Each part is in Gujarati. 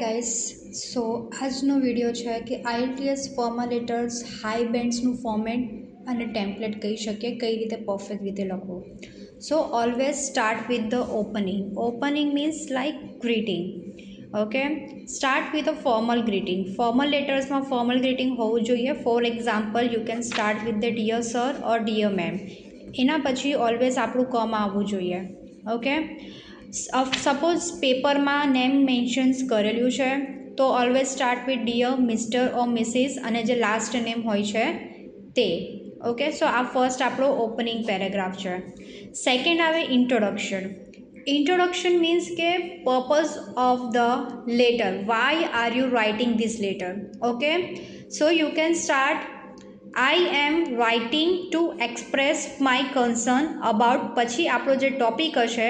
ગાઈસ સો આજનો વિડીયો છે કે આઈએલટીએસ ફોર્મલ લેટર્સ હાઈ બેન્ડ્સનું ફોર્મેટ અને ટેમ્પલેટ કહી શકીએ કઈ રીતે પરફેક્ટ રીતે લખવું. So always start with the opening means like greeting. Okay, start with a formal greeting. Formal લેટર્સમાં ફોર્મલ ગ્રીટિંગ હોવું જોઈએ. For example you can start with the dear sir or dear ma'am. એના પછી ઓલવેઝ આપણું કમ આવવું જોઈએ. ઓકે, સપોઝ પેપરમાં નેમ મેન્શન્સ કરેલું છે તો always start with dear mister or Mrs અને જે લાસ્ટ નેમ હોય છે તે. ઓકે, સો આ ફર્સ્ટ આપણો ઓપનિંગ પેરેગ્રાફ છે. સેકન્ડ આવે ઇન્ટ્રોડક્શન. ઇન્ટ્રોડક્શન મીન્સ કે purpose of the letter, why are you writing this letter. Okay, so you can start I am writing to express my concern about, પછી આપણો જે ટોપિક હશે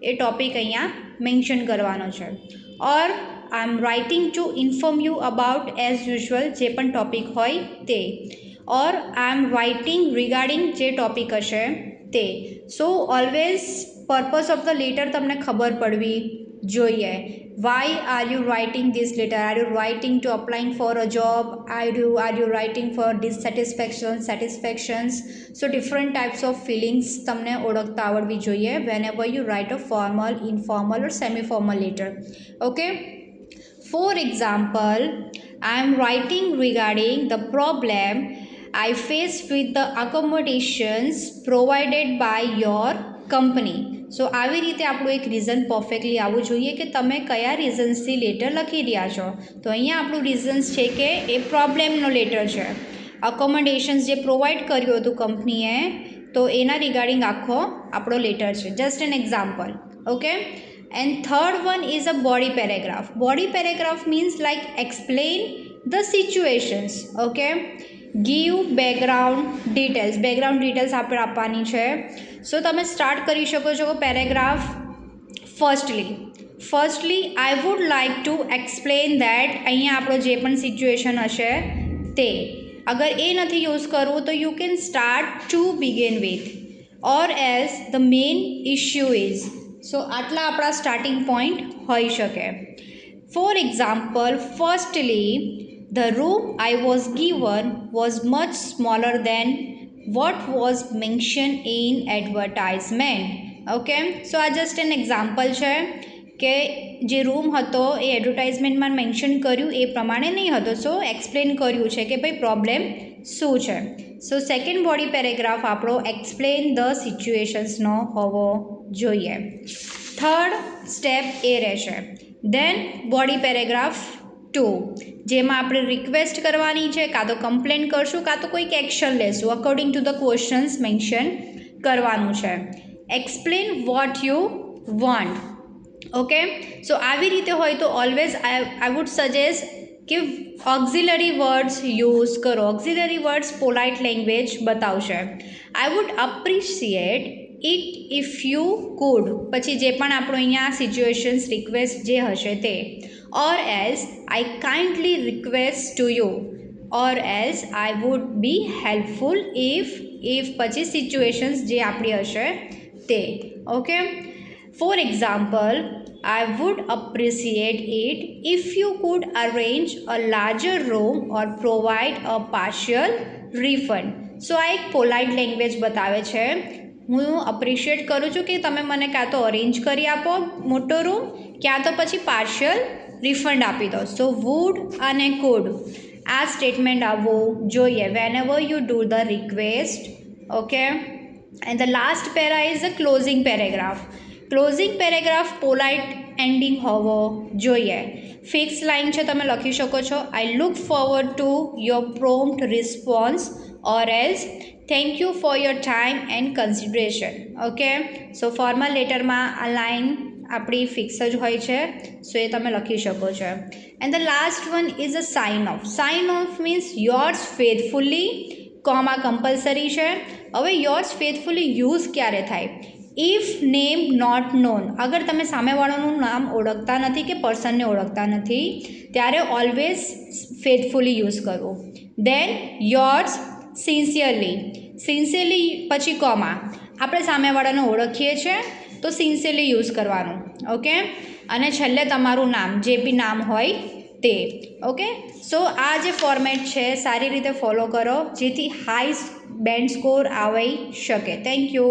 એ ટોપિક અહીંયા મેન્શન કરવાનો છે. Or I am writing to inform you about as usual, જે પણ ટોપિક હોય તે. Or I am writing regarding, જે ટોપિક હશે તે. So always purpose of the letter તમને ખબર પડવી જોઈએ. Why are you writing this letter? Are you writing to applying for a job? Are you writing for dissatisfaction, satisfactions? So different types of feelings તમને ઓળખતા આવડવી જોઈએ whenever you write a formal, informal or semi formal letter. Okay, for example I am writing regarding the problem I face with the accommodations provided by your company. સો આવી રીતે આપણું એક રીઝન પરફેક્ટલી આવવું જોઈએ કે તમે કયા રીઝન્સથી લેટર લખી રહ્યા છો. તો અહીંયા આપણું રીઝન્સ છે કે એ પ્રોબ્લેમનો લેટર છે. અકોમોડેશન્સ જે પ્રોવાઈડ કર્યું હતું કંપનીએ, તો એના રિગાર્ડિંગ આખો આપણો લેટર છે. Just an example. Okay, and third one is a body paragraph. Body paragraph means like explain the situations. Okay, give background details. Background details આપણે આપવાની છે. સો તમે સ્ટાર્ટ કરી શકો છો paragraph. Firstly I would like to explain that, અહીંયા આપણો જે પણ સિચ્યુએશન હશે તે. અગર એ નથી યુઝ કરવું તો you can start to begin with or as the main issue is. So આટલા આપણા સ્ટાર્ટિંગ પોઈન્ટ હોઈ શકે. For example, firstly the room I was given was much smaller than what was mention in advertisement. Okay, so આ જસ્ટ એન એક્ઝામ્પલ છે કે જે રૂમ હતો એ એડવર્ટાઇઝમેન્ટમાં મેન્શન કર્યું એ પ્રમાણે નહીં હતો. સો એક્સપ્લેન કર્યું છે કે ભાઈ પ્રોબ્લેમ શું છે. સો સેકન્ડ બોડી પેરેગ્રાફ આપણો એક્સપ્લેન ધ સિચ્યુએશન્સનો હોવો જોઈએ. થર્ડ સ્ટેપ એ રહેશે. દેન બોડી પેરેગ્રાફ 2, જેમાં આપણે રિક્વેસ્ટ કરવાની છે, કાં તો કમ્પ્લેન કરશું કાં તો કોઈક એક્શન લેશું according to the questions mention કરવાનું છે. Explain what you want. Okay, so આવી રીતે હોય તો ઓલવેઝ આઈ વુડ સજેસ્ટ કે ઓક્ઝિલરી વર્ડ્સ યુઝ કરો. ઓક્ઝિલરી વર્ડ્સ પોલાઇટ લેંગ્વેજ બતાવશે. I would appreciate it if you could, પછી જે પણ આપણો અહીંયા સિચ્યુએશન્સ રિક્વેસ્ટ જે હશે તે. ઓર as I kindly request to you, or as I would be helpful if પછી સિચ્યુએશન્સ જે આપણી હશે તે. Okay, for example, I would appreciate it if you could arrange a larger room or provide a partial refund. સો આ એક પોલાઇટ લેંગ્વેજ બતાવે છે. હું અપ્રિશિએટ કરું છું કે તમે મને કાં તો અરેન્જ કરી આપો મોટો રૂમ, ક્યાં તો પછી પાર્શિયલ રિફંડ આપી દો. સો વુડ અને કુડ આ સ્ટેટમેન્ટ આવવું જોઈએ whenever you do the request. Okay, and the last para is the closing paragraph. Closing paragraph polite ending હોવો જોઈએ. ફિક્સ લાઇન છે, તમે લખી શકો છો I look forward to your prompt response or else thank you for your time and consideration. Okay, so formal લેટરમાં આ લાઇન આપણી ફિક્સ જ હોય છે, સો એ તમે લખી શકો છો. And the last one is a sign off. Sign off means yours faithfully, comma compulsory છે. હવે યોર્સ ફેથફુલી યુઝ ક્યારે થાય? ઇફ નેમ નોટ નોન, અગર તમે સામેવાળાનું નામ ઓળખતા નથી કે પર્સનને ઓળખતા નથી ત્યારે ઓલવેઝ ફેથફુલી યુઝ કરવું. દેન યોર્સ સિન્સિયરલી પછી કોમા. આપણે સામેવાળાને ઓળખીએ છીએ તો સિન્સિયરલી યુઝ કરવાનું. ઓકે, અને છેલ્લે તમારું નામ, જે બી નામ હોય તે. ઓકે, સો આ જે ફોર્મેટ છે સારી રીતે ફોલો કરો જેથી હાઈ બેન્ડ સ્કોર આવી શકે. Thank you.